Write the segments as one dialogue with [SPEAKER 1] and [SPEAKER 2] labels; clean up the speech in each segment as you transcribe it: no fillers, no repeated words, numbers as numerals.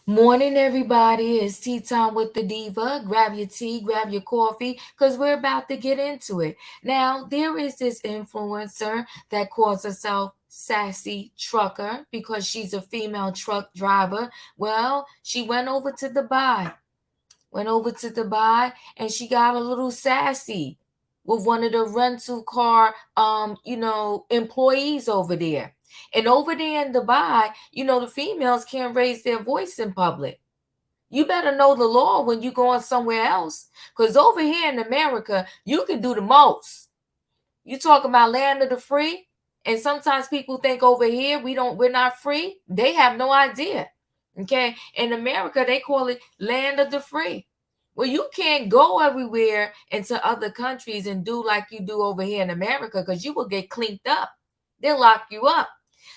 [SPEAKER 1] Morning, everybody. It's tea time with the diva. Grab your tea, grab your coffee, because we're about to get into it. Now, there is this influencer that calls herself Sassy Trucker because she's a female truck driver. Well, she went over to Dubai and she got a little sassy with one of the rental car employees over there. And over there in Dubai, the females can't raise their voice in public. You better know the law when you going somewhere else. Because over here in America, you can do the most. You talk about land of the free, and sometimes people think over here we're not free. They have no idea. Okay. In America, they call it land of the free. Well, you can't go everywhere into other countries and do like you do over here in America because you will get cleaned up. They'll lock you up.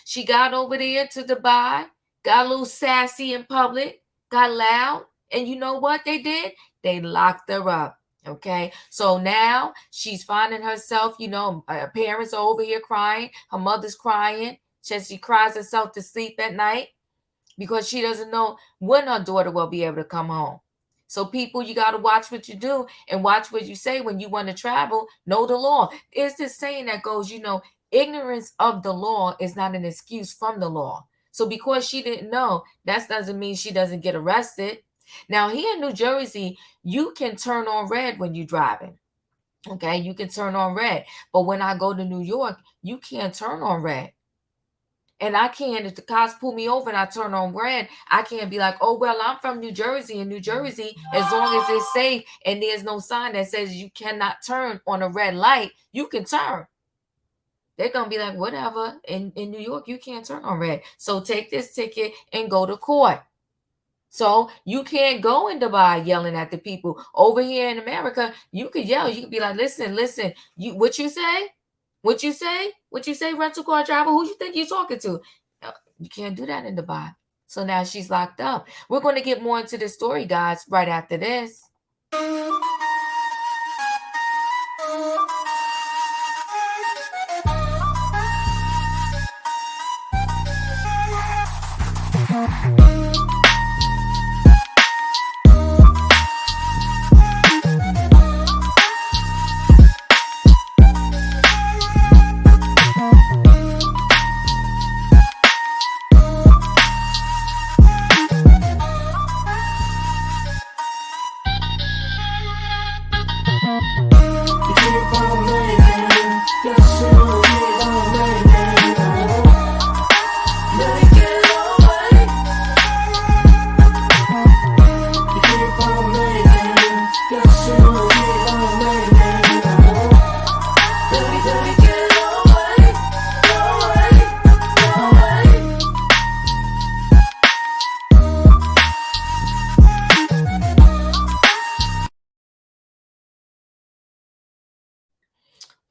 [SPEAKER 1] She got over there to Dubai, got a little sassy in public, got loud, and you know what they did? They locked her up. Okay, so now she's finding herself, her parents are over here crying, her mother's crying. She cries herself to sleep at night because she doesn't know when her daughter will be able to come home. So, people, you got to watch what you do and watch what you say when you want to travel. Know the law. There's this saying that goes, ignorance of the law is not an excuse from the law. So, because she didn't know, that doesn't mean she doesn't get arrested. Now, here in New Jersey, you can turn on red when you're driving. Okay, you can turn on red. But when I go to New York, you can't turn on red. And I can't, if the cops pull me over and I turn on red, I can't be like, oh, well, I'm from New Jersey. In New Jersey, as long as it's safe and there's no sign that says you cannot turn on a red light, you can turn. They're going to be like, whatever. In New York, you can't turn on red. So take this ticket and go to court. So you can't go in Dubai yelling at the people. Over here in America, you could yell. You could be like, listen, what you say? What you say? What you say, rental car driver? Who you think you're talking to? You can't do that in Dubai. So now she's locked up. We're going to get more into the story, guys, right after this.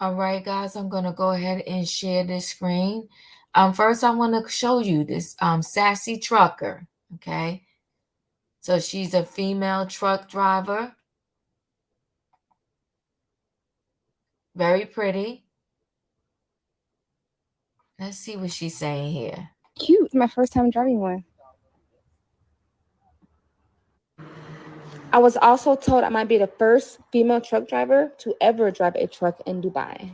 [SPEAKER 1] All right, guys, I'm going to go ahead and share this screen. First, I want to show you this Sassy Trucker, okay? So she's a female truck driver. Very pretty. Let's see what she's saying here.
[SPEAKER 2] Cute. My first time driving one. I was also told I might be the first female truck driver to ever drive a truck in Dubai.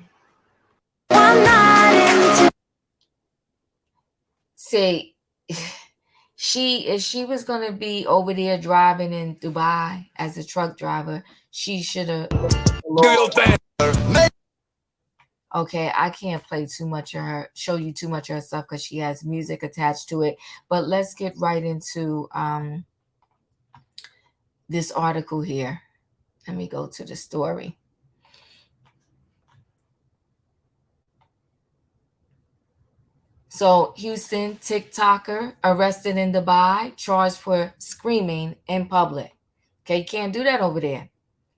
[SPEAKER 1] See, if she was going to be over there driving in Dubai as a truck driver, she should have. Okay, I can't play too much of her, show you too much of her stuff because she has music attached to it. But let's get right into this article here. Let me go to the story. So, Houston TikToker arrested in Dubai, charged for screaming in public. Okay, you can't do that over there.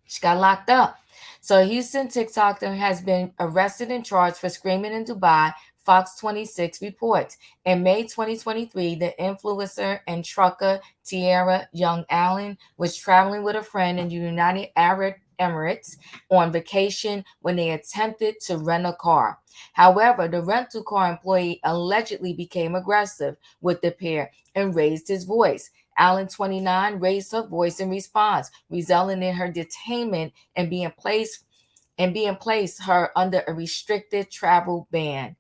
[SPEAKER 1] She got locked up. So, Houston TikToker has been arrested and charged for screaming in Dubai, Fox 26 reports. In May 2023, the influencer and trucker Tierra Young Allen was traveling with a friend in the United Arab Emirates on vacation when they attempted to rent a car. However, the rental car employee allegedly became aggressive with the pair and raised his voice. Allen, 29, raised her voice in response, resulting in her detainment and being placed her under a restricted travel ban.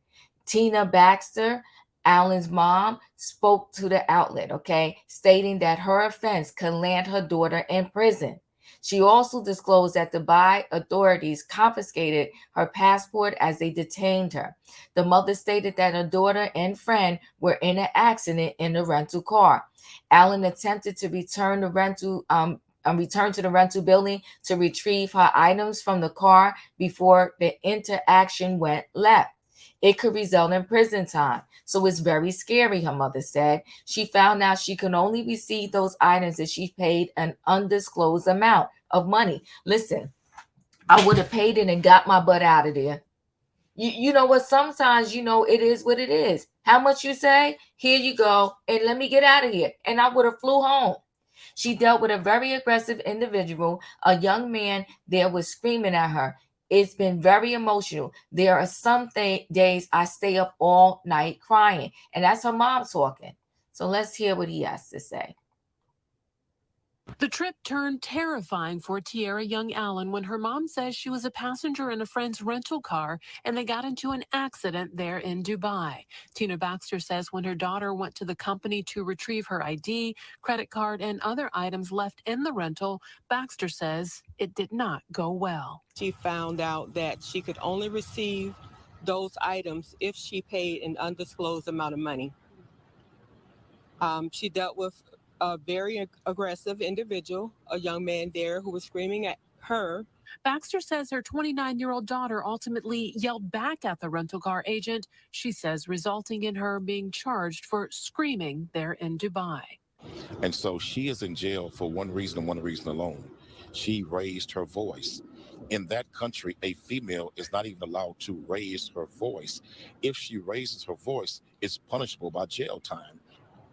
[SPEAKER 1] Tina Baxter, Allen's mom, spoke to the outlet, okay, stating that her offense could land her daughter in prison. She also disclosed that Dubai authorities confiscated her passport as they detained her. The mother stated that her daughter and friend were in an accident in the rental car. Allen attempted to return to the rental building to retrieve her items from the car before the interaction went left. It could result in prison time. So it's very scary, her mother said. She found out she could only receive those items if she paid an undisclosed amount of money. Listen, I would have paid it and got my butt out of there. You know what? Sometimes, it is what it is. How much you say? Here you go. And let me get out of here. And I would have flew home. She dealt with a very aggressive individual. A young man there was screaming at her. It's been very emotional. There are some days I stay up all night crying. And that's her mom talking. So let's hear what he has to say.
[SPEAKER 3] The trip turned terrifying for Tierra Young Allen when her mom says she was a passenger in a friend's rental car and they got into an accident there in Dubai. Tina Baxter says when her daughter went to the company to retrieve her ID, credit card, and other items left in the rental, Baxter says it did not go well.
[SPEAKER 4] She found out that she could only receive those items if she paid an undisclosed amount of money. She dealt with a very aggressive individual, a young man there who was screaming at her.
[SPEAKER 3] Baxter says her 29-year-old daughter ultimately yelled back at the rental car agent, she says, resulting in her being charged for screaming there in Dubai.
[SPEAKER 5] And so she is in jail for one reason and one reason alone. She raised her voice. In that country, a female is not even allowed to raise her voice. If she raises her voice, it's punishable by jail time.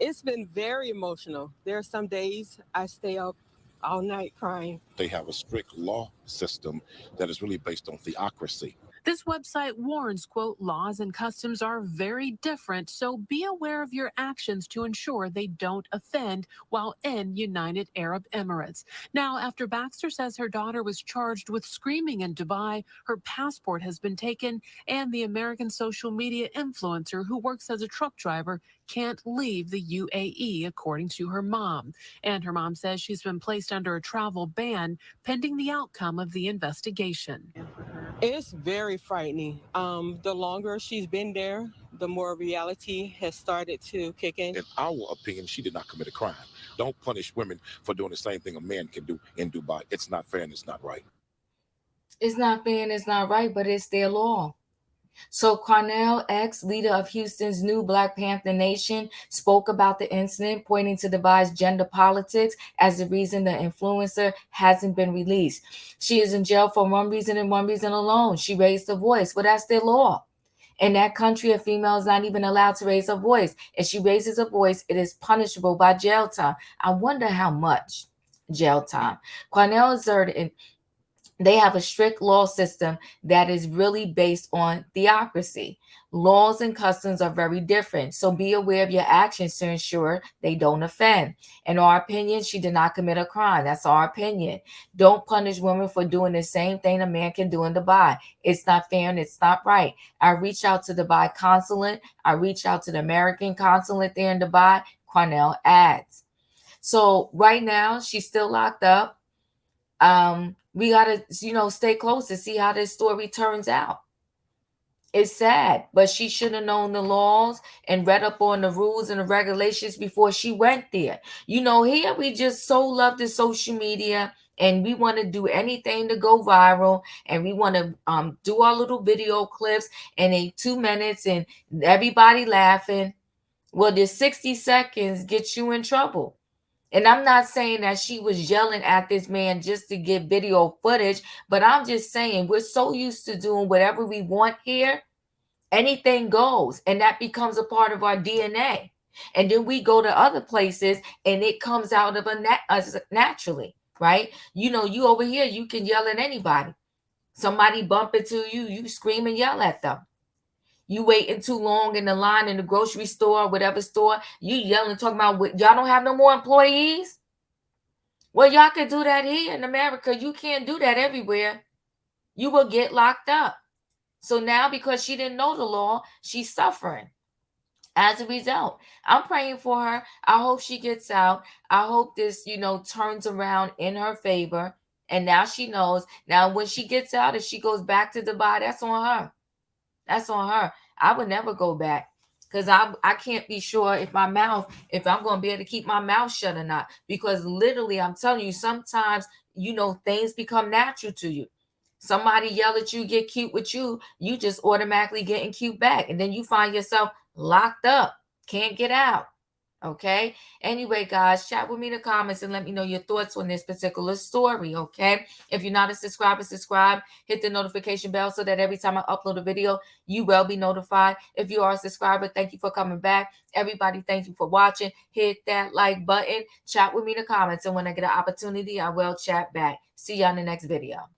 [SPEAKER 4] It's been very emotional. There are some days I stay up all night crying.
[SPEAKER 5] They have a strict law system that is really based on theocracy.
[SPEAKER 3] This website warns, quote, laws and customs are very different, so be aware of your actions to ensure they don't offend while in United Arab Emirates. Now, after Baxter says her daughter was charged with screaming in Dubai, her passport has been taken, and the American social media influencer who works as a truck driver can't leave the UAE, according to her mom. And her mom says she's been placed under a travel ban pending the outcome of the investigation.
[SPEAKER 4] It's very frightening. The longer she's been there, the more reality has started to kick in.
[SPEAKER 5] In our opinion, she did not commit a crime. Don't punish women for doing the same thing a man can do in Dubai. It's not fair and it's not right.
[SPEAKER 1] It's not fair and it's not right, but it's their law. So Cornell X, leader of Houston's new Black Panther Nation, spoke about the incident, pointing to Dubai's gender politics as the reason the influencer hasn't been released. She is in jail for one reason and one reason alone. She raised her voice. Well, that's their law. In that country, a female is not even allowed to raise her voice. If she raises her voice, it is punishable by jail time. I wonder how much jail time. Cornell asserted they have a strict law system that is really based on theocracy. Laws and customs are very different, so be aware of your actions to ensure they don't offend. In our opinion, she did not commit a crime. That's our opinion. Don't punish women for doing the same thing a man can do in Dubai. It's not fair and it's not right. I reached out to Dubai consulate. I reached out to the American consulate there in Dubai. Cornell adds. So right now, she's still locked up. We gotta, stay close to see how this story turns out. It's sad, but she should have known the laws and read up on the rules and the regulations before she went there. Here we just so love the social media and we want to do anything to go viral and we want to do our little video clips and in 2 minutes and everybody laughing. Well, the 60 seconds get you in trouble. And I'm not saying that she was yelling at this man just to get video footage, but I'm just saying we're so used to doing whatever we want here. Anything goes, and that becomes a part of our DNA. And then we go to other places and it comes out of us naturally, right? You over here, you can yell at anybody. Somebody bump into you, you scream and yell at them. You waiting too long in the line in the grocery store, whatever store. You yelling, talking about y'all don't have no more employees. Well, y'all can do that here in America. You can't do that everywhere. You will get locked up. So now, because she didn't know the law, she's suffering as a result. I'm praying for her. I hope she gets out. I hope this, turns around in her favor. And now she knows. Now, when she gets out, if she goes back to Dubai, that's on her. That's on her. I would never go back because I can't be sure if I'm going to be able to keep my mouth shut or not. Because literally, I'm telling you, sometimes, things become natural to you. Somebody yell at you, get cute with you, you just automatically getting cute back. And then you find yourself locked up, can't get out. Okay. Anyway, guys, chat with me in the comments and let me know your thoughts on this particular story. Okay. If you're not a subscriber, subscribe, hit the notification bell so that every time I upload a video, you will be notified. If you are a subscriber, thank you for coming back. Everybody, thank you for watching. Hit that like button, chat with me in the comments. And when I get an opportunity, I will chat back. See you on the next video.